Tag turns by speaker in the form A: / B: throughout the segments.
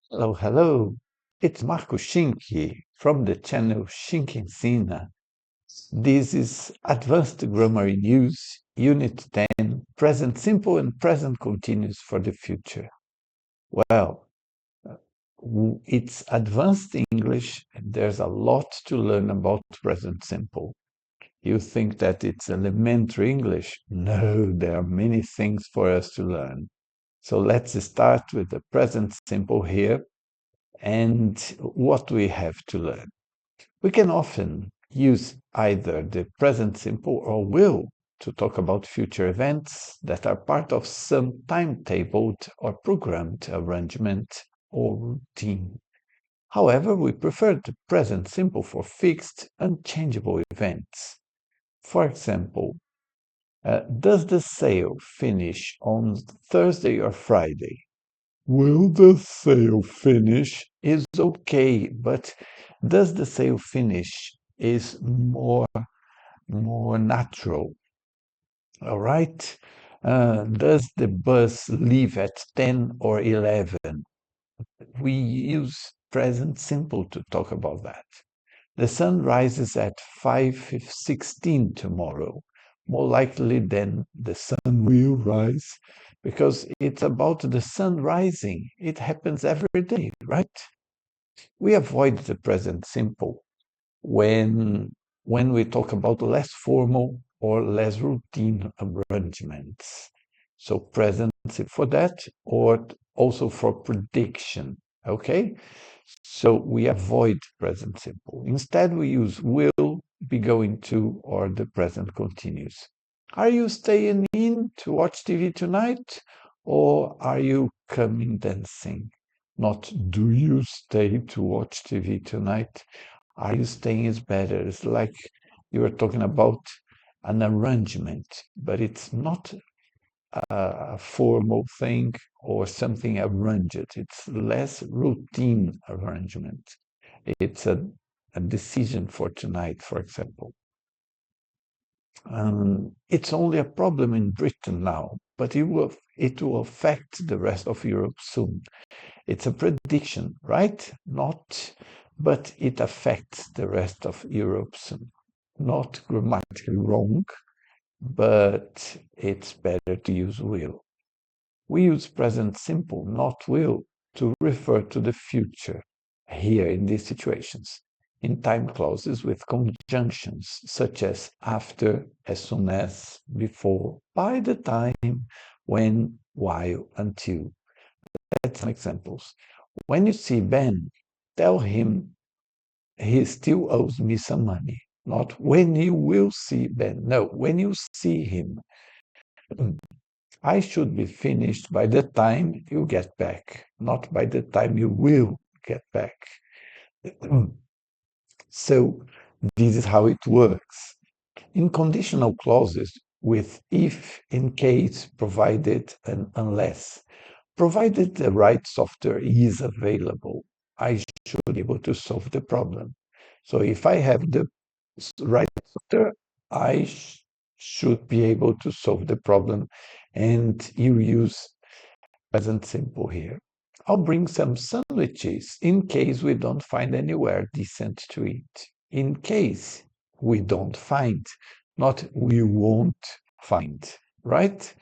A: Hello, hello. It's Marco Xink from the channel Xink Ensina. This is Advanced Grammar in Use, Unit 10, Present Simple and Present Continuous for the Future. Well, it's advanced English and there's a lot to learn about present simple. You think that it's elementary English? No, there are many things for us to learn. So let's start with the present simple here. And what we have to learn. We can often use either the present simple or will to talk about future events that are part of some timetabled or programmed arrangement or routine. However, we prefer the present simple for fixed, unchangeable events. For example, does the sale finish on Thursday or Friday? Will the sale finish is okay, but does the sale finish is more natural. All right. Does the bus leave at 10 or 11? We use present simple to talk about that. The sun rises at 5:16 tomorrow. More likely than the sun will rise because it's about the sun rising. It happens every day, right? We avoid the present simple when we talk about less formal or less routine arrangements. So present for that or also for prediction, okay? So we avoid present simple. Instead, we use will, be going to, or the present continuous. Are you staying in to watch TV tonight? Or are you coming dancing? Not do you stay to watch TV tonight? Are you staying is better. It's like you are talking about an arrangement, but it's not a formal thing or something arranged. It's less routine arrangement. It's a decision for tonight, for example. It's only a problem in Britain now, but it will affect the rest of Europe soon. It's a prediction, right? Not, but it affects the rest of Europe soon. Not grammatically wrong, but it's better to use will. We use present simple, not will, to refer to the future here in these situations, in time clauses with conjunctions such as after, as soon as, before, by the time, when, while, until. Let's some examples. When you see Ben, tell him he still owes me some money. Not when you will see Ben. No, when you see him. I should be finished by the time you get back, not by the time you will get back. So this is how it works. In conditional clauses with if, in case, provided, and unless, provided the right software is available, I should be able to solve the problem. So if I have the right software, I should be able to solve the problem. And you use present simple here. I'll bring some sandwiches in case we don't find anywhere decent to eat. In case we don't find, not we won't find, right?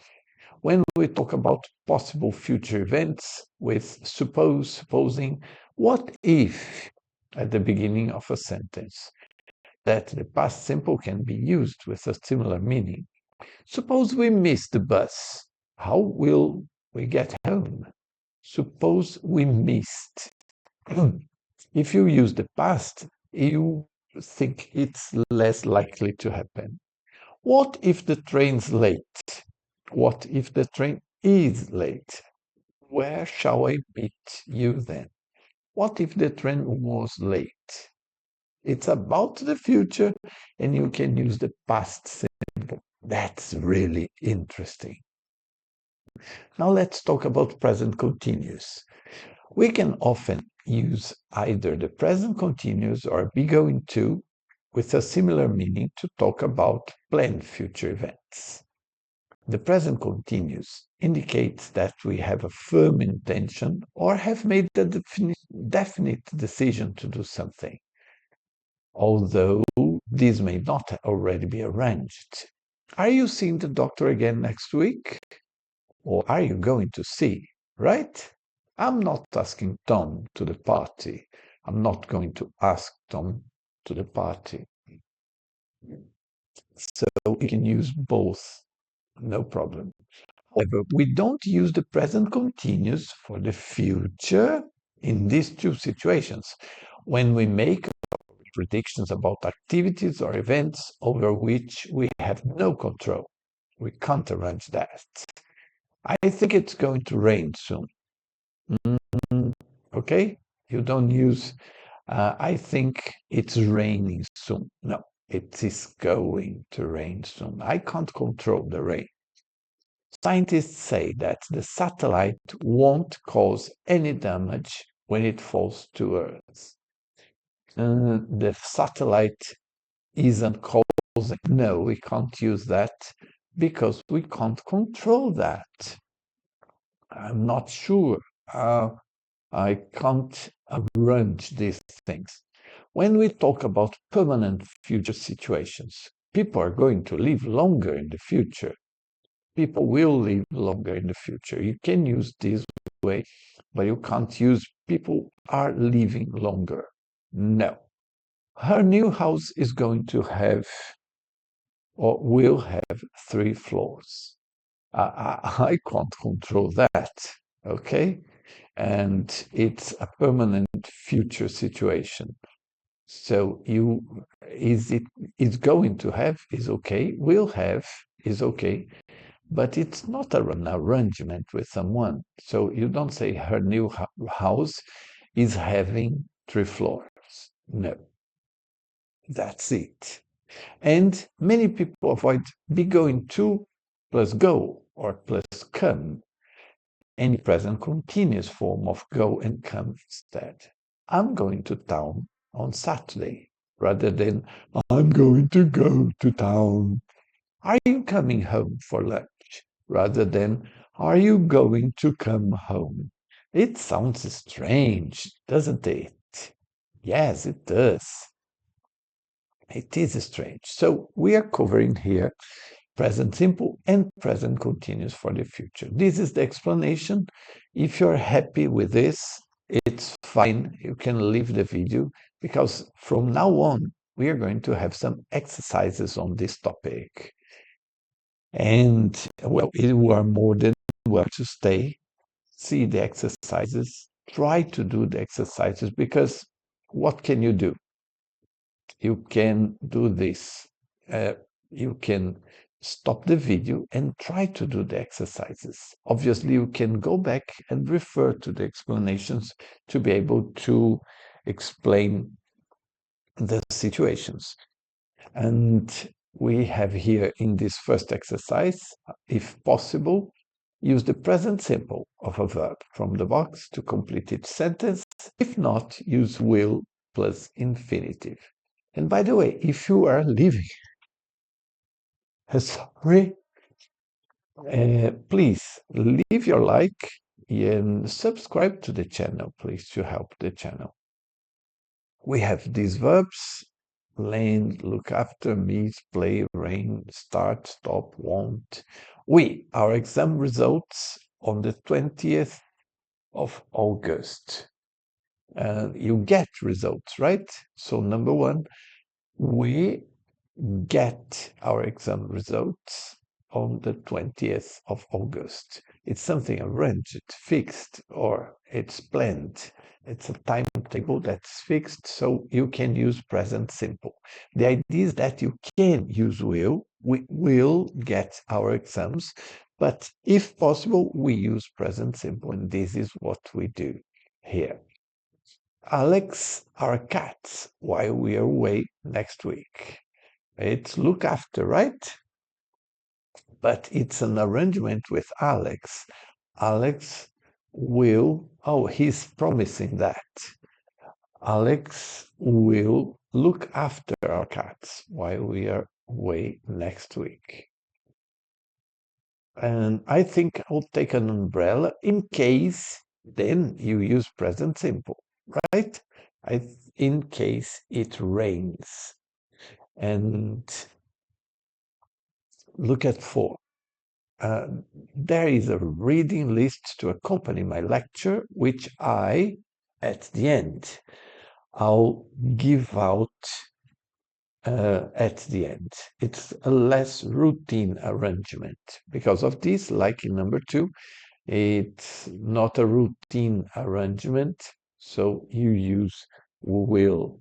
A: When we talk about possible future events with suppose, supposing, what if at the beginning of a sentence, that the past simple can be used with a similar meaning. Suppose we miss the bus. How will we get home? Suppose we missed. If you use the past, you think it's less likely to happen. What if the train's late? What if the train is late? Where shall I meet you then? What if the train was late? It's about the future, and you can use the past simple. That's really interesting. Now let's talk about present continuous. We can often use either the present continuous or be going to with a similar meaning to talk about planned future events. The present continuous indicates that we have a firm intention or have made a definite decision to do something, although this may not already be arranged. Are you seeing the doctor again next week? Or are you going to see? Right? I'm not asking Tom to the party. I'm not going to ask Tom to the party. So you can use both, no problem. However, we don't use the present continuous for the future in these two situations when we make predictions about activities or events over which we have no control. We can't arrange that. I think it's going to rain soon. Okay? You don't use, I think it's raining soon. No, it is going to rain soon. I can't control the rain. Scientists say that the satellite won't cause any damage when it falls to Earth. The satellite isn't causing. No, we can't use that because we can't control that. I'm not sure. I can't arrange these things. When we talk about permanent future situations, people are going to live longer in the future. People will live longer in the future. You can use this way, but you can't use people are living longer. No. Her new house is going to have or will have 3 floors. I can't control that. Okay? And it's a permanent future situation. So is going to have is okay, will have is okay, but it's not an arrangement with someone. So you don't say her new house is having 3 floors. No, that's it. And many people avoid be going to plus go or plus come, any present continuous form of go and come instead. I'm going to town on Saturday rather than I'm going to go to town. Are you coming home for lunch rather than are you going to come home? It sounds strange, doesn't it? Yes, it does. It is strange. So we are covering here present simple and present continuous for the future. This is the explanation. If you're happy with this, it's fine. You can leave the video because from now on, we are going to have some exercises on this topic. And well, you are more than welcome to stay, see the exercises, try to do the exercises because what can you do? You can do this. You can stop the video and try to do the exercises. Obviously, you can go back and refer to the explanations to be able to explain the situations. And we have here in this first exercise, if possible, use the present simple of a verb from the box to complete each sentence. If not, use will plus infinitive. And by the way, if you are leaving, sorry, please leave your like and subscribe to the channel, please, to help the channel. We have these verbs, lend, look after, meet, play, rain, start, stop, want. Our exam results on the 20th of August. You get results, right? So number one, we get our exam results on the 20th of August. It's something arranged, fixed, or it's planned. It's a timetable that's fixed, so you can use present simple. The idea is that you can use will. We will get our exams, but if possible, we use present simple, and this is what we do here. Alex, our cats, while we are away next week. It's look after, right? But it's an arrangement with Alex. Alex will, he's promising that. Alex will look after our cats while we are away next week. And I think I'll take an umbrella in case then you use present simple, right? In case it rains. And look at 4. There is a reading list to accompany my lecture, which at the end, I'll give out at the end. It's a less routine arrangement. Because of this, like in number 2, it's not a routine arrangement, so you use will.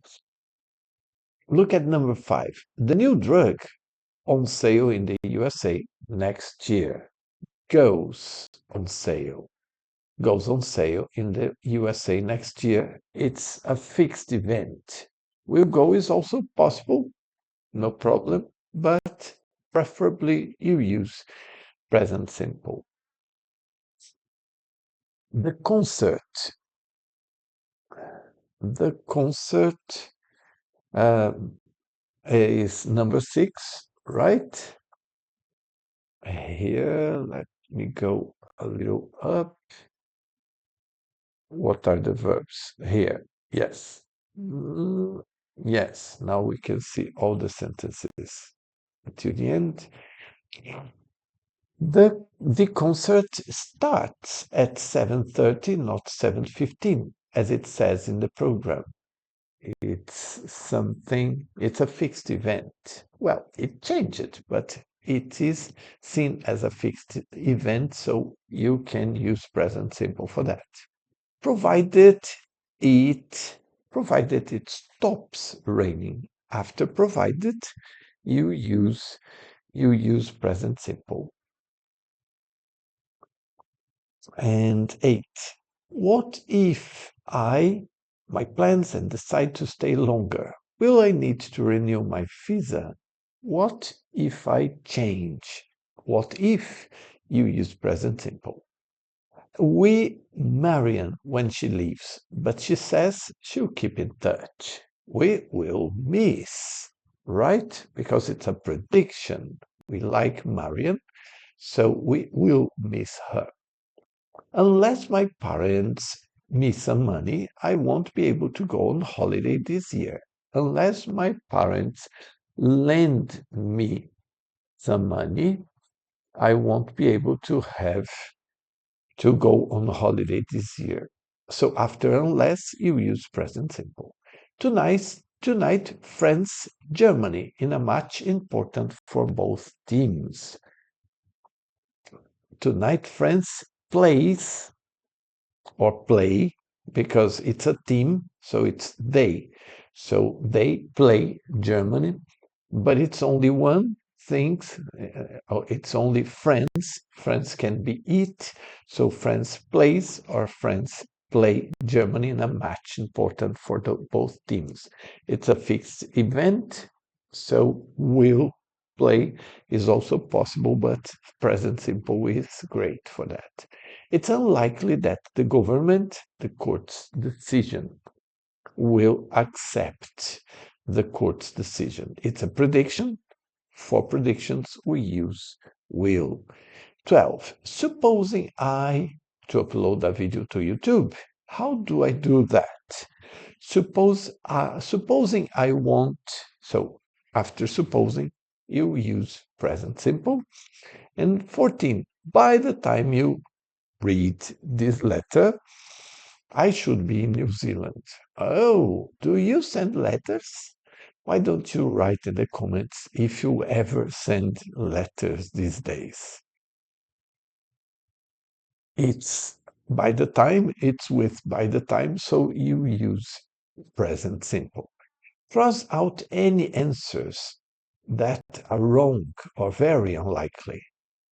A: Look at number 5. The new drug on sale in the USA next year goes on sale. Goes on sale in the USA next year. It's a fixed event. Will go is also possible, no problem, but preferably you use present simple. The concert. The concert is number 6, right? Here, let me go a little up. What are the verbs? Here, yes. Yes, now we can see all the sentences to the end. The concert starts at 7:30, not 7:15, as it says in the program. It's a fixed event. Well, it changed, but it is seen as a fixed event, so you can use present simple for that. Provided it stops raining. After provided, you use present simple. And 8. What if my plans and decide to stay longer? Will I need to renew my visa? What if I change? What if you use present simple? We Marian when she leaves, but she says she'll keep in touch. We will miss, right? Because it's a prediction. We like Marian, so we will miss her. Unless my parents miss some money, I won't be able to go on holiday this year. Unless my parents lend me some money, I won't be able to go on holiday this year. So after unless, you use present simple. Tonight, France, Germany in a match important for both teams. Tonight, France plays or play because it's a team, so it's they. So they play Germany, but it's only one thing. It's only France. France can be it. So France plays or France play Germany in a match important for both teams. It's a fixed event, so will play is also possible, but present simple is great for that. It's unlikely that the government, the court's decision, will accept the court's decision. It's a prediction. For predictions, we use will. 12. Supposing to upload a video to YouTube, how do I do that? Supposing I want, so after supposing, you use present simple. And 14, by the time you read this letter, I should be in New Zealand. Oh, do you send letters? Why don't you write in the comments if you ever send letters these days? It's by the time, it's with by the time, so you use present simple. Cross out any answers that are wrong or very unlikely.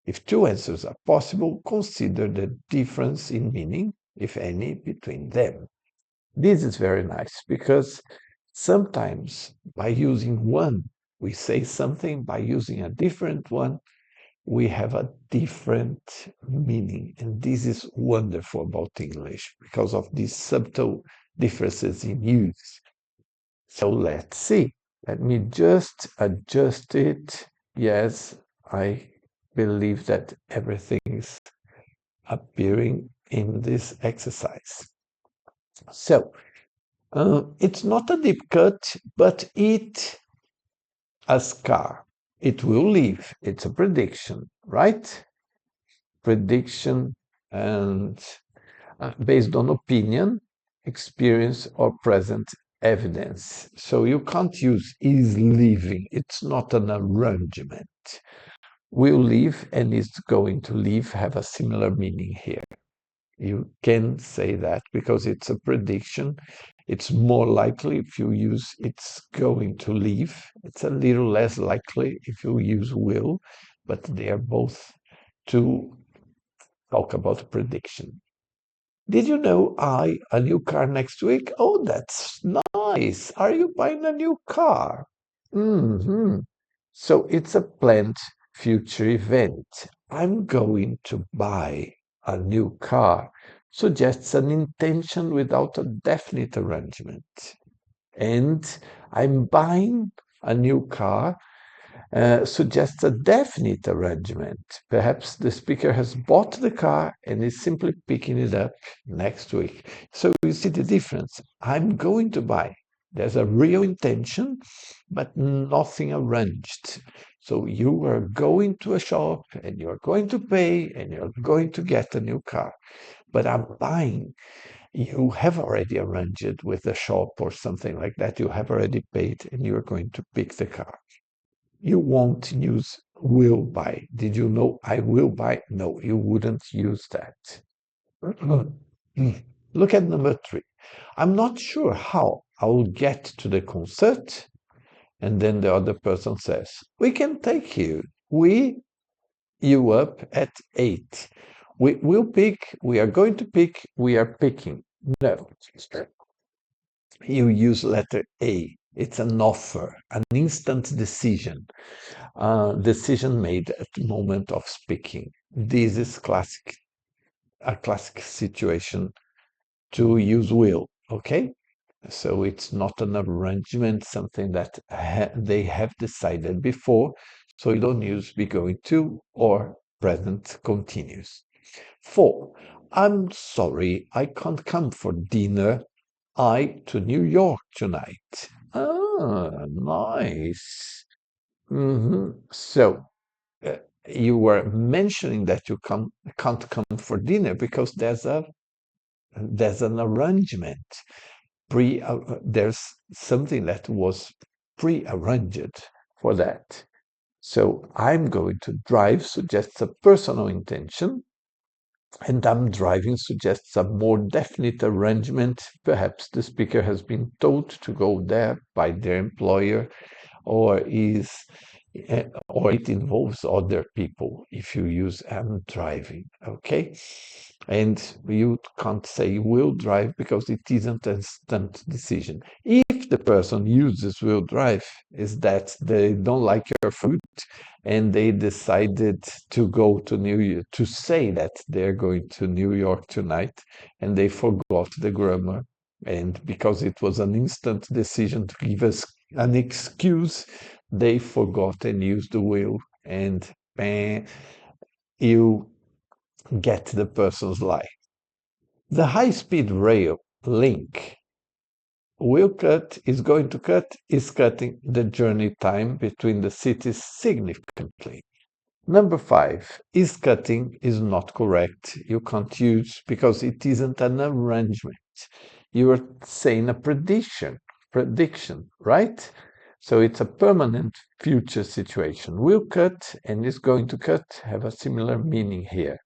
A: If 2 answers are possible, consider the difference in meaning, if any, between them. This is very nice because sometimes by using one, we say something, by using a different one, we have a different meaning. And this is wonderful about English because of these subtle differences in use. So let's see. Let me just adjust it. Yes, I believe that everything is appearing in this exercise. So, it's not a deep cut, but it, as car, it will leave. It's a prediction, right? Prediction and based on opinion, experience, or present evidence. So you can't use is leaving. It's not an arrangement. Will leave and is going to leave have a similar meaning here. You can say that because it's a prediction. It's more likely if you use it's going to leave. It's a little less likely if you use will, but they are both to talk about prediction. Did you know a new car next week? Oh, that's nice. Are you buying a new car? Hmm. So it's a planned future event. I'm going to buy a new car. Suggests an intention without a definite arrangement. And I'm buying a new car suggests a definite arrangement. Perhaps the speaker has bought the car and is simply picking it up next week. So you see the difference. I'm going to buy. There's a real intention, but nothing arranged. So you are going to a shop and you're going to pay and you're going to get a new car. But I'm buying. You have already arranged it with the shop or something like that. You have already paid and you're going to pick the car. You won't use will buy. Did you know I will buy? No, you wouldn't use that. Look at number 3. I'm not sure how I will get to the concert. And then the other person says, we can take you up at 8. We are going to pick, we are picking. No, you use letter A. It's an offer, an instant decision. Decision made at the moment of speaking. This is a classic situation to use will, okay? So it's not an arrangement, something that they have decided before, so you don't use be going to or present continuous. 4. I'm sorry, I can't come for dinner. To New York tonight. Ah, nice. So you were mentioning that you can't come for dinner because there's an arrangement. There's something that was pre-arranged for that. So I'm going to drive suggests a personal intention, and I'm driving suggests a more definite arrangement. Perhaps the speaker has been told to go there by their employer, or it involves other people if you use am driving, okay? And you can't say will drive because it isn't an instant decision. If the person uses will drive, is that they don't like your food and they decided to go to New York, to say that they're going to New York tonight, and they forgot the grammar. And because it was an instant decision to give us an excuse, they forgot and used the will, and you get the person's lie. The high-speed rail link is cutting the journey time between the cities significantly. Number 5, is cutting is not correct. You can't use because it isn't an arrangement. You are saying a prediction, right? So it's a permanent future situation. Will cut and is going to cut have a similar meaning here.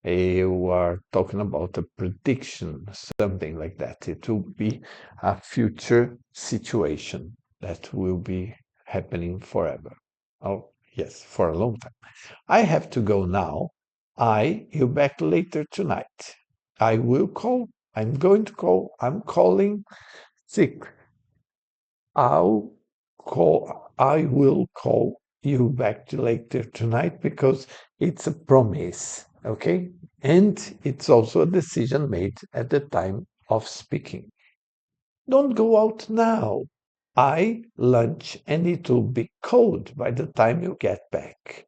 A: You are talking about a prediction, something like that. It will be a future situation that will be happening forever. Oh, yes, for a long time. I have to go now. You back later tonight. I will call. I'm going to call. I'm calling sick. I will call you back later tonight because it's a promise, okay? And it's also a decision made at the time of speaking. Don't go out now. Lunch and it will be cold by the time you get back.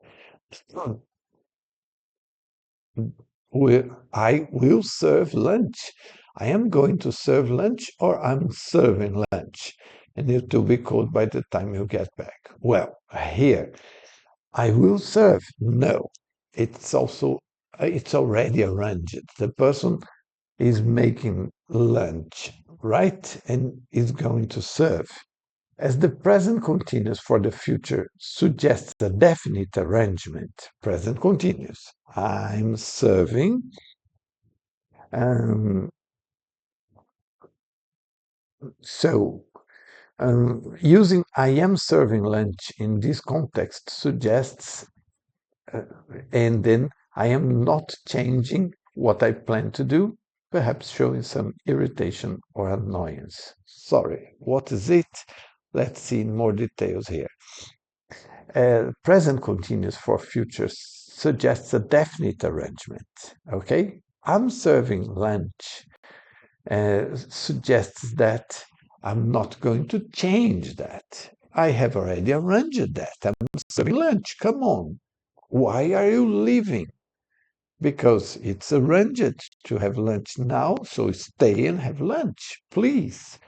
A: I will serve lunch. I am going to serve lunch or I'm serving lunch. And it will be cold by the time you get back. Well, here, I will serve. No, it's already arranged. The person is making lunch, right? And is going to serve. As the present continuous for the future suggests a definite arrangement, present continuous. I'm serving. Um, so, using I am serving lunch in this context suggests, uh, and then I am not changing what I plan to do, perhaps showing some irritation or annoyance. Sorry, what is it? Let's see in more details here. Present continuous for future suggests a definite arrangement. Okay, I'm serving lunch suggests that I'm not going to change that. I have already arranged that. I'm serving lunch. Come on. Why are you leaving? Because it's arranged to have lunch now, so stay and have lunch, please.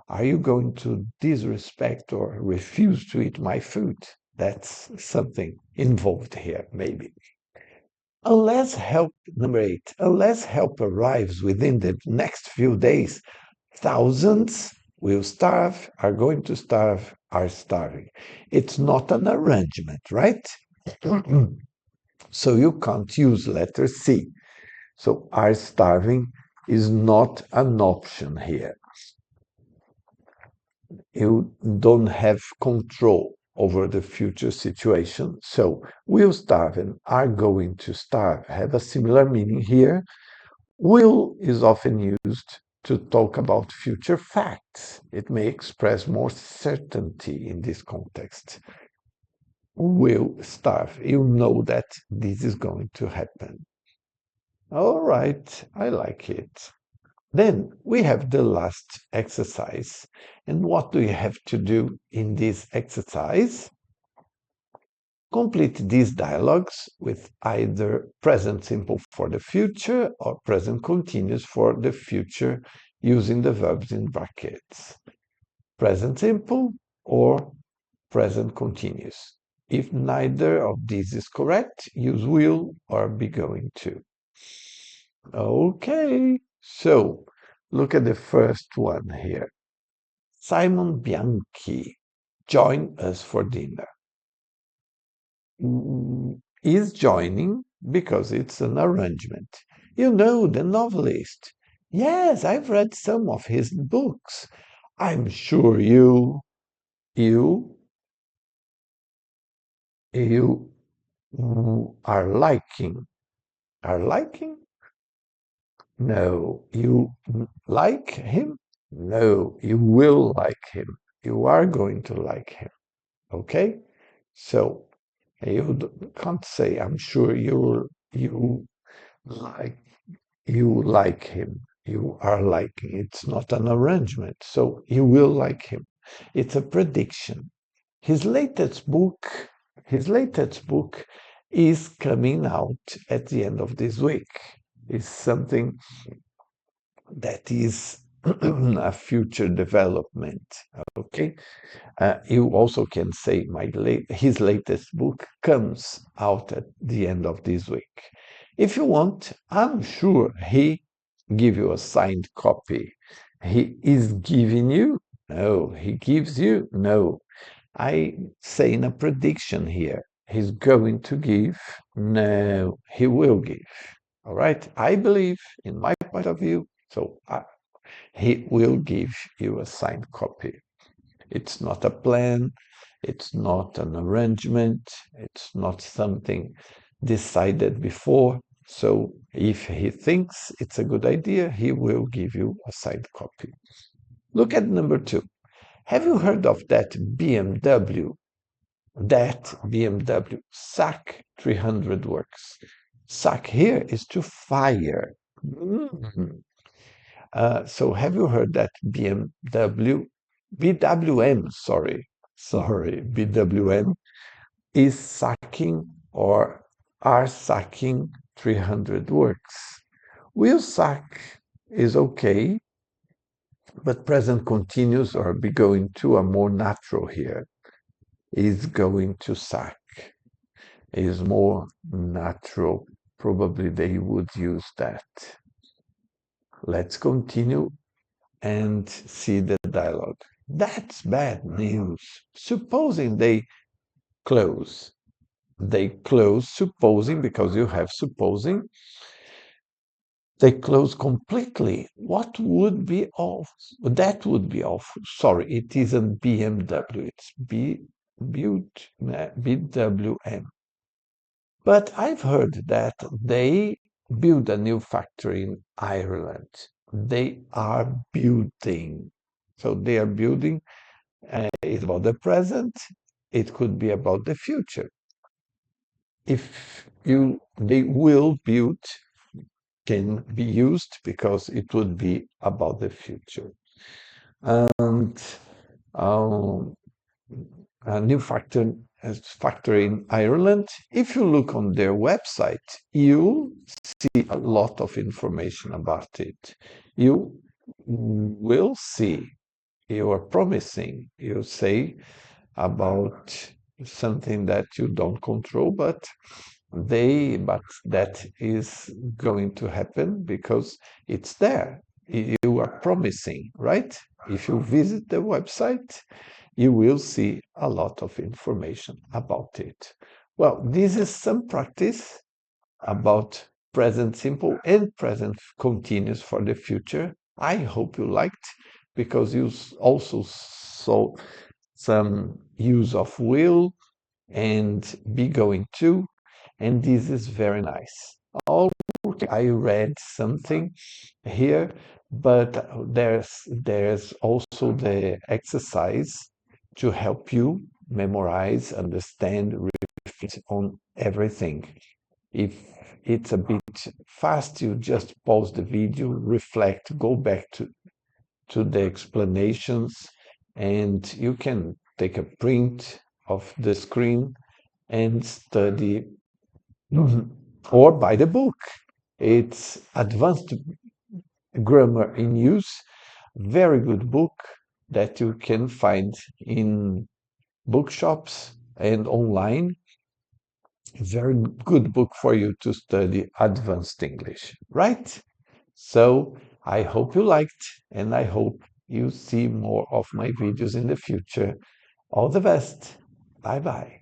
A: Are you going to disrespect or refuse to eat my food? That's something involved here, maybe. Number 8, unless help arrives within the next few days, thousands will starve, are going to starve, are starving. It's not an arrangement, right? So you can't use letter C. So are starving is not an option here. You don't have control over the future situation. So will starve and are going to starve have a similar meaning here. Will is often used to talk about future facts. It may express more certainty in this context. Will starve. You know that this is going to happen. All right, I like it. Then we have the last exercise. And what do you have to do in this exercise? Complete these dialogues with either present simple for the future or present continuous for the future using the verbs in brackets. Present simple or present continuous. If neither of these is correct, use will or be going to. Okay, so look at the first one here. Simon Bianchi, join us for dinner. Is joining because it's an arrangement. You know, the novelist. Yes, I've read some of his books. I'm sure you, you are liking. Are liking? No. You like him? No. You will like him. You are going to like him. Okay? So you can't say, I'm sure you like you like him. You are liking. It's not an arrangement. So you will like him. It's a prediction. His latest book, his latest book is coming out at the end of this week. It's something that is a future development. Okay. You also can say his latest book comes out at the end of this week. If you want, I'm sure he give you a signed copy. He is giving you? No. He gives you? No. I say in a prediction here. He's going to give? No. He will give. All right. I believe in my point of view. So he will give you a signed copy. It's not a plan. It's not an arrangement. It's not something decided before. So if he thinks it's a good idea, he will give you a signed copy. Look at number 2. Have you heard of that BMW? That BMW SAC 300 works. SAC here is to fire. So have you heard that BWM, BWM is sacking or are sacking 300 works. Will sack is okay, but present continuous or be going to a more natural here. Is going to sack is more natural. Probably they would use that. Let's continue and see the dialogue. That's bad news. Supposing they close. They close supposing, because you have supposing, they close completely. What would be awful? That would be awful. Sorry, it isn't BMW, it's BWM. But I've heard that they build a new factory in Ireland. They are building. So they are building. It's about the present. It could be about the future. If they will build can be used because it would be about the future. And a new factory in Ireland. If you look on their website, you see a lot of information about it. You will see, you are promising, you say about something that you don't control, but that is going to happen because it's there. You are promising, right? If you visit the website, you will see a lot of information about it. Well, this is some practice about present simple and present continuous for the future. I hope you liked because you also saw some use of will and be going to, and this is very nice. I read something here, but there's also the exercise to help you memorize, understand, reflect on everything. If it's a bit fast, you just pause the video, reflect, go back to the explanations, and you can take a print of the screen and study or buy the book. It's Advanced Grammar in Use, very good book that you can find in bookshops and online. Very good book for you to study advanced English, right? So I hope you liked, and I hope you see more of my videos in the future. All the best. Bye bye.